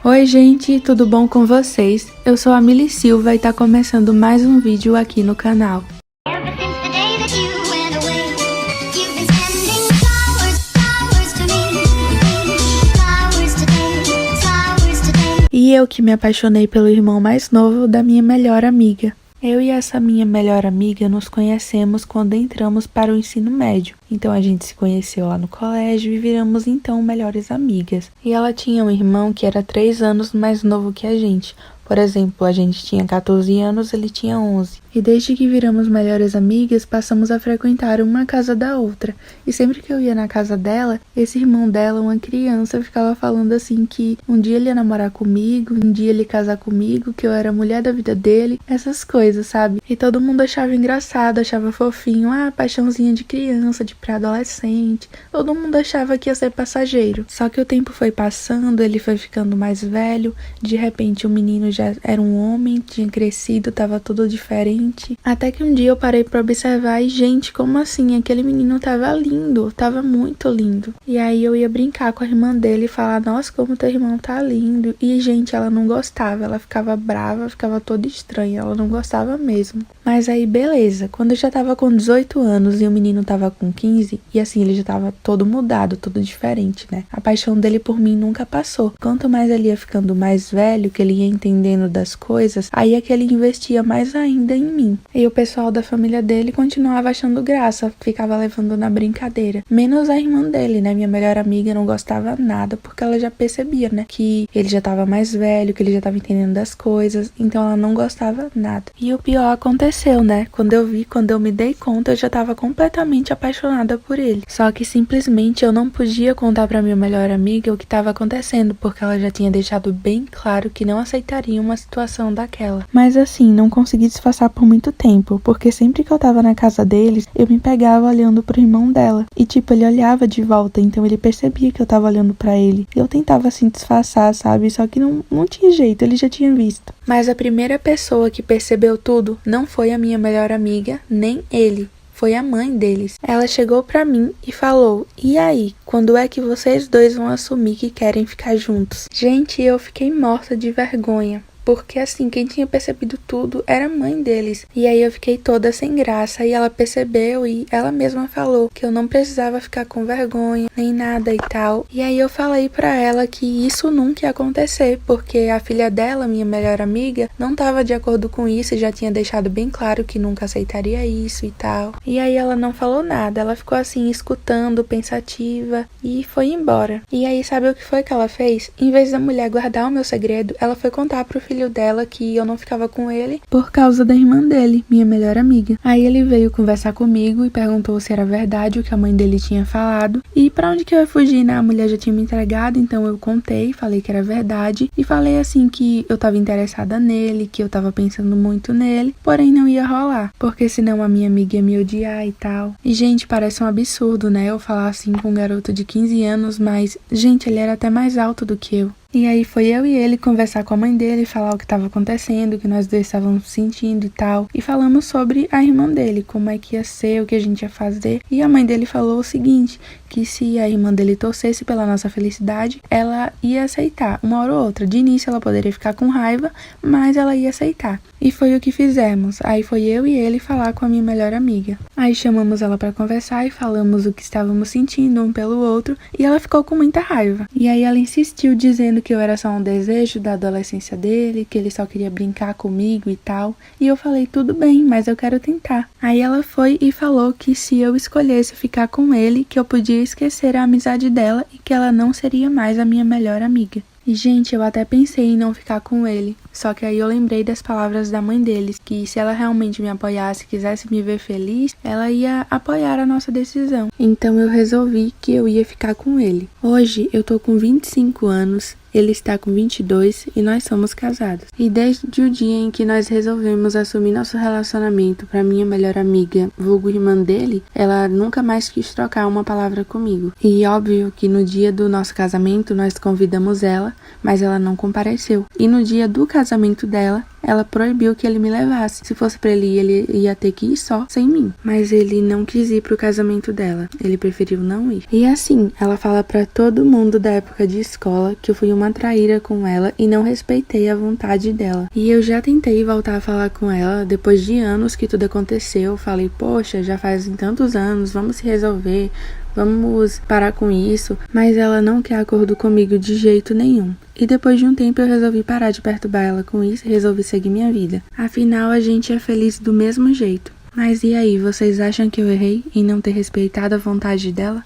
Oi gente, tudo bom com vocês? Eu sou a Mili Silva e tá começando mais um vídeo aqui no canal. E eu que me apaixonei pelo irmão mais novo da minha melhor amiga. Eu e essa minha melhor amiga nos conhecemos quando entramos para o ensino médio. Então a gente se conheceu lá no colégio e viramos então melhores amigas. E ela tinha um irmão que era 3 anos mais novo que a gente. Por exemplo, a gente tinha 14 anos, ele tinha 11. E desde que viramos melhores amigas, passamos a frequentar uma casa da outra. E sempre que eu ia na casa dela, esse irmão dela, uma criança, ficava falando assim que um dia ele ia namorar comigo, um dia ele ia casar comigo, que eu era a mulher da vida dele, essas coisas, sabe? E todo mundo achava engraçado, achava fofinho, paixãozinha de criança, de pré-adolescente. Todo mundo achava que ia ser passageiro. Só que o tempo foi passando, ele foi ficando mais velho, de repente o menino já era um homem, tinha crescido, tava tudo diferente. Até que um dia eu parei pra observar e, gente, como assim? Aquele menino tava lindo, tava muito lindo. E aí eu ia brincar com a irmã dele e falar, nossa, como teu irmão tá lindo. E, gente, ela não gostava, ela ficava brava, ficava toda estranha, ela não gostava mesmo. Mas aí, beleza, quando eu já tava com 18 anos e o menino tava com 15, e assim, ele já tava todo mudado, todo diferente, né? A paixão dele por mim nunca passou. Quanto mais ele ia ficando mais velho, que ele ia entendendo das coisas, aí é que ele investia mais ainda em mim. E o pessoal da família dele continuava achando graça, ficava levando na brincadeira. Menos a irmã dele, né? Minha melhor amiga não gostava nada, porque ela já percebia, né? Que ele já tava mais velho, que ele já tava entendendo das coisas, então ela não gostava nada. E o pior aconteceu, né? Quando eu me dei conta, eu já tava completamente apaixonada por ele. Só que simplesmente eu não podia contar pra minha melhor amiga o que tava acontecendo, porque ela já tinha deixado bem claro que não aceitaria uma situação daquela. Mas assim, não consegui disfarçar por muito tempo, porque sempre que eu tava na casa deles, eu me pegava olhando pro irmão dela. E tipo, ele olhava de volta, então ele percebia que eu tava olhando pra ele. E eu tentava assim disfarçar, sabe? Só que não tinha jeito, ele já tinha visto. Mas a primeira pessoa que percebeu tudo não foi a minha melhor amiga, nem ele. Foi a mãe deles. Ela chegou pra mim e falou, e aí, quando é que vocês dois vão assumir que querem ficar juntos? Gente, eu fiquei morta de vergonha. Porque assim, quem tinha percebido tudo era a mãe deles. E aí eu fiquei toda sem graça. E ela percebeu e ela mesma falou que eu não precisava ficar com vergonha, nem nada e tal. E aí eu falei pra ela que isso nunca ia acontecer. Porque a filha dela, minha melhor amiga, não estava de acordo com isso e já tinha deixado bem claro que nunca aceitaria isso e tal. E aí ela não falou nada. Ela ficou assim, escutando, pensativa e foi embora. E aí sabe o que foi que ela fez? Em vez da mulher guardar o meu segredo, ela foi contar pro filho dela que eu não ficava com ele por causa da irmã dele, minha melhor amiga. Aí ele veio conversar comigo e perguntou se era verdade o que a mãe dele tinha falado. E pra onde que eu ia fugir, né? A mulher já tinha me entregado, então eu contei, falei que era verdade e falei assim que eu tava interessada nele, que eu tava pensando muito nele, porém não ia rolar, porque senão a minha amiga ia me odiar e tal. E gente, parece um absurdo, né? Eu falar assim com um garoto de 15 anos, mas gente, ele era até mais alto do que eu. E aí foi eu e ele conversar com a mãe dele, falar o que estava acontecendo, o que nós dois estávamos sentindo e tal. E falamos sobre a irmã dele, como é que ia ser, o que a gente ia fazer. E a mãe dele falou o seguinte, que se a irmã dele torcesse pela nossa felicidade, ela ia aceitar, uma hora ou outra. De início ela poderia ficar com raiva, mas ela ia aceitar. E foi o que fizemos. Aí foi eu e ele falar com a minha melhor amiga. Aí chamamos ela para conversar e falamos o que estávamos sentindo um pelo outro. E ela ficou com muita raiva. E aí ela insistiu dizendo que eu era só um desejo da adolescência dele, que ele só queria brincar comigo e tal. E eu falei, tudo bem, mas eu quero tentar. Aí ela foi e falou que se eu escolhesse ficar com ele, que eu podia esquecer a amizade dela e que ela não seria mais a minha melhor amiga. E, gente, eu até pensei em não ficar com ele. Só que aí eu lembrei das palavras da mãe deles, que se ela realmente me apoiasse, quisesse me ver feliz, ela ia apoiar a nossa decisão. Então eu resolvi que eu ia ficar com ele. Hoje eu tô com 25 anos, ele está com 22 e nós somos casados. E desde o dia em que nós resolvemos assumir nosso relacionamento para minha melhor amiga, vulgo irmã dele, ela nunca mais quis trocar uma palavra comigo. E óbvio que no dia do nosso casamento nós convidamos ela, mas ela não compareceu. E no dia do casamento casamento dela, ela proibiu que ele me levasse. Se fosse pra ele ir, ele ia ter que ir só, sem mim. Mas ele não quis ir pro casamento dela. Ele preferiu não ir. E assim, ela fala pra todo mundo da época de escola que eu fui uma traíra com ela e não respeitei a vontade dela. E eu já tentei voltar a falar com ela depois de anos que tudo aconteceu. Falei, poxa, já fazem tantos anos, vamos se resolver. Vamos parar com isso, mas ela não quer acordo comigo de jeito nenhum. E depois de um tempo eu resolvi parar de perturbar ela com isso e resolvi seguir minha vida. Afinal, a gente é feliz do mesmo jeito. Mas e aí, vocês acham que eu errei em não ter respeitado a vontade dela?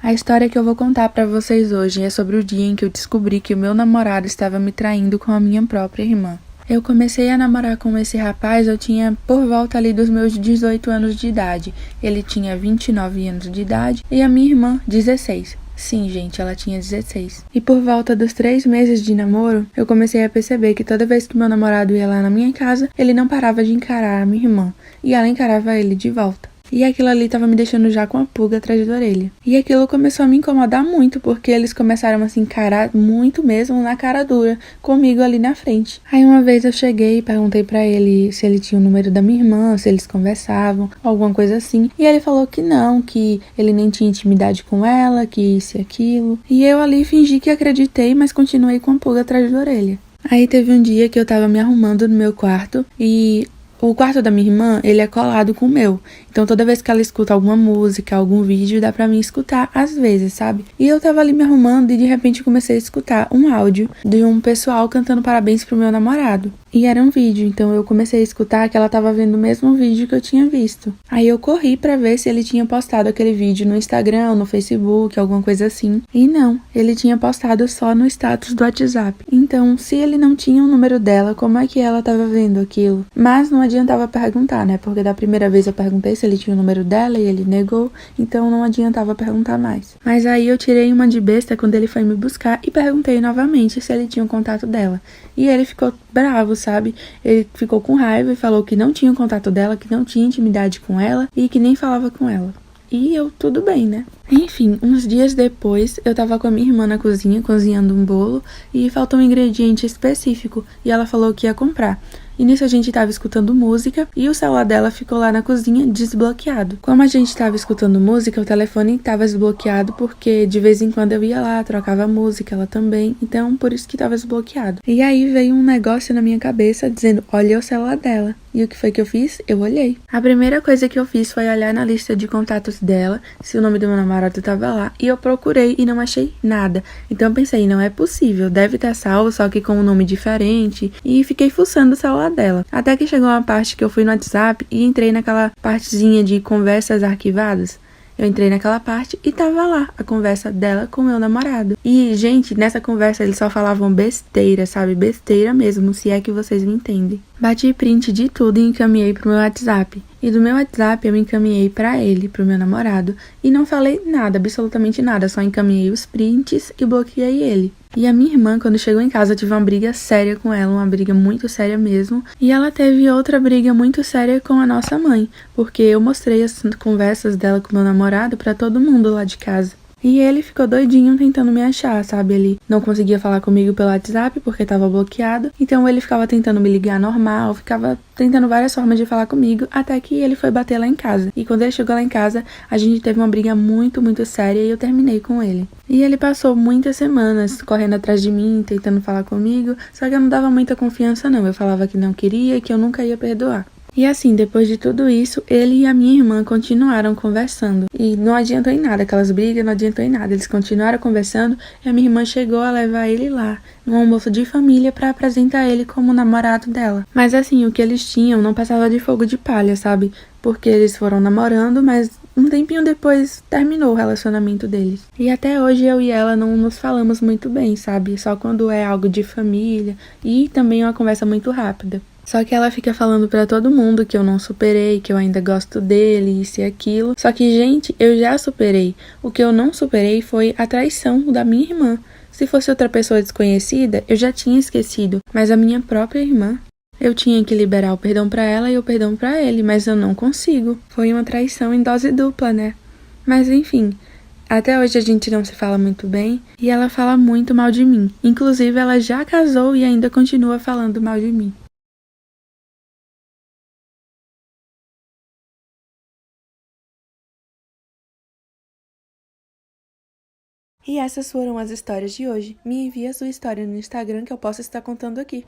A história que eu vou contar pra vocês hoje é sobre o dia em que eu descobri que o meu namorado estava me traindo com a minha própria irmã. Eu comecei a namorar com esse rapaz, eu tinha por volta ali dos meus 18 anos de idade. Ele tinha 29 anos de idade e a minha irmã, 16. Sim, gente, ela tinha 16. E por volta dos 3 meses de namoro, eu comecei a perceber que toda vez que meu namorado ia lá na minha casa, ele não parava de encarar a minha irmã. E ela encarava ele de volta. E aquilo ali tava me deixando já com a pulga atrás da orelha. E aquilo começou a me incomodar muito, porque eles começaram a se encarar muito mesmo na cara dura, comigo ali na frente. Aí uma vez eu cheguei e perguntei pra ele se ele tinha o número da minha irmã, se eles conversavam, alguma coisa assim. E ele falou que não, que ele nem tinha intimidade com ela, que isso e aquilo. E eu ali fingi que acreditei, mas continuei com a pulga atrás da orelha. Aí teve um dia que eu tava me arrumando no meu quarto e o quarto da minha irmã, ele é colado com o meu. Então toda vez que ela escuta alguma música, algum vídeo, dá pra mim escutar às vezes, sabe? E eu tava ali me arrumando e de repente comecei a escutar um áudio de um pessoal cantando parabéns pro meu namorado. E era um vídeo, então eu comecei a escutar que ela tava vendo o mesmo vídeo que eu tinha visto. Aí eu corri pra ver se ele tinha postado aquele vídeo no Instagram, no Facebook, alguma coisa assim. E não, ele tinha postado só no status do WhatsApp. Então, se ele não tinha o número dela, como é que ela tava vendo aquilo? Mas não adiantava perguntar, né? Porque da primeira vez eu perguntei se ele tinha o número dela e ele negou, então não adiantava perguntar mais. Mas aí eu tirei uma de besta quando ele foi me buscar e perguntei novamente se ele tinha o contato dela. E ele ficou bravo, sabe? Ele ficou com raiva e falou que não tinha o contato dela, que não tinha intimidade com ela e que nem falava com ela. E eu, tudo bem, né? Enfim, uns dias depois, eu tava com a minha irmã na cozinha, cozinhando um bolo, e faltou um ingrediente específico, e ela falou que ia comprar. E nisso a gente tava escutando música, e o celular dela ficou lá na cozinha desbloqueado. Como a gente tava escutando música, o telefone tava desbloqueado, porque de vez em quando eu ia lá, trocava música, ela também, então por isso que tava desbloqueado. E aí veio um negócio na minha cabeça, dizendo, olha o celular dela. E o que foi que eu fiz? Eu olhei. A primeira coisa que eu fiz foi olhar na lista de contatos dela, se o nome do meu namorado tava lá, e eu procurei e não achei nada. Então eu pensei, não é possível, deve estar salvo, só que com um nome diferente, e fiquei fuçando o celular dela. Até que chegou uma parte que eu fui no WhatsApp e entrei naquela partezinha de conversas arquivadas. Eu entrei naquela parte e tava lá a conversa dela com o meu namorado. E, gente, nessa conversa eles só falavam besteira, sabe? Besteira mesmo, se é que vocês me entendem. Bati print de tudo e encaminhei pro meu WhatsApp. E do meu WhatsApp eu encaminhei pra ele, pro meu namorado, e não falei nada, absolutamente nada, só encaminhei os prints e bloqueei ele. E a minha irmã, quando chegou em casa, eu tive uma briga séria com ela, uma briga muito séria mesmo. E ela teve outra briga muito séria com a nossa mãe, porque eu mostrei as conversas dela com meu namorado pra todo mundo lá de casa. E ele ficou doidinho tentando me achar, sabe? Ele não conseguia falar comigo pelo WhatsApp porque tava bloqueado. Então ele ficava tentando me ligar normal, ficava tentando várias formas de falar comigo, até que ele foi bater lá em casa. E quando ele chegou lá em casa, a gente teve uma briga muito, muito séria e eu terminei com ele. E ele passou muitas semanas correndo atrás de mim, tentando falar comigo, só que eu não dava muita confiança não. Eu falava que não queria e que eu nunca ia perdoar. E assim, depois de tudo isso, ele e a minha irmã continuaram conversando. E não adiantou em nada, aquelas brigas não adiantou em nada. Eles continuaram conversando e a minha irmã chegou a levar ele lá, num almoço de família, pra apresentar ele como namorado dela. Mas assim, o que eles tinham não passava de fogo de palha, sabe? Porque eles foram namorando, mas um tempinho depois terminou o relacionamento deles. E até hoje eu e ela não nos falamos muito bem, sabe? Só quando é algo de família e também uma conversa muito rápida. Só que ela fica falando pra todo mundo que eu não superei, que eu ainda gosto dele, isso e aquilo. Só que, gente, eu já superei. O que eu não superei foi a traição da minha irmã. Se fosse outra pessoa desconhecida, eu já tinha esquecido. Mas a minha própria irmã, eu tinha que liberar o perdão pra ela e o perdão pra ele, mas eu não consigo. Foi uma traição em dose dupla, né? Mas enfim, Até hoje a gente não se fala muito bem e ela fala muito mal de mim. Inclusive, ela já casou e ainda continua falando mal de mim. E essas foram as histórias de hoje. Me envie a sua história no Instagram que eu posso estar contando aqui.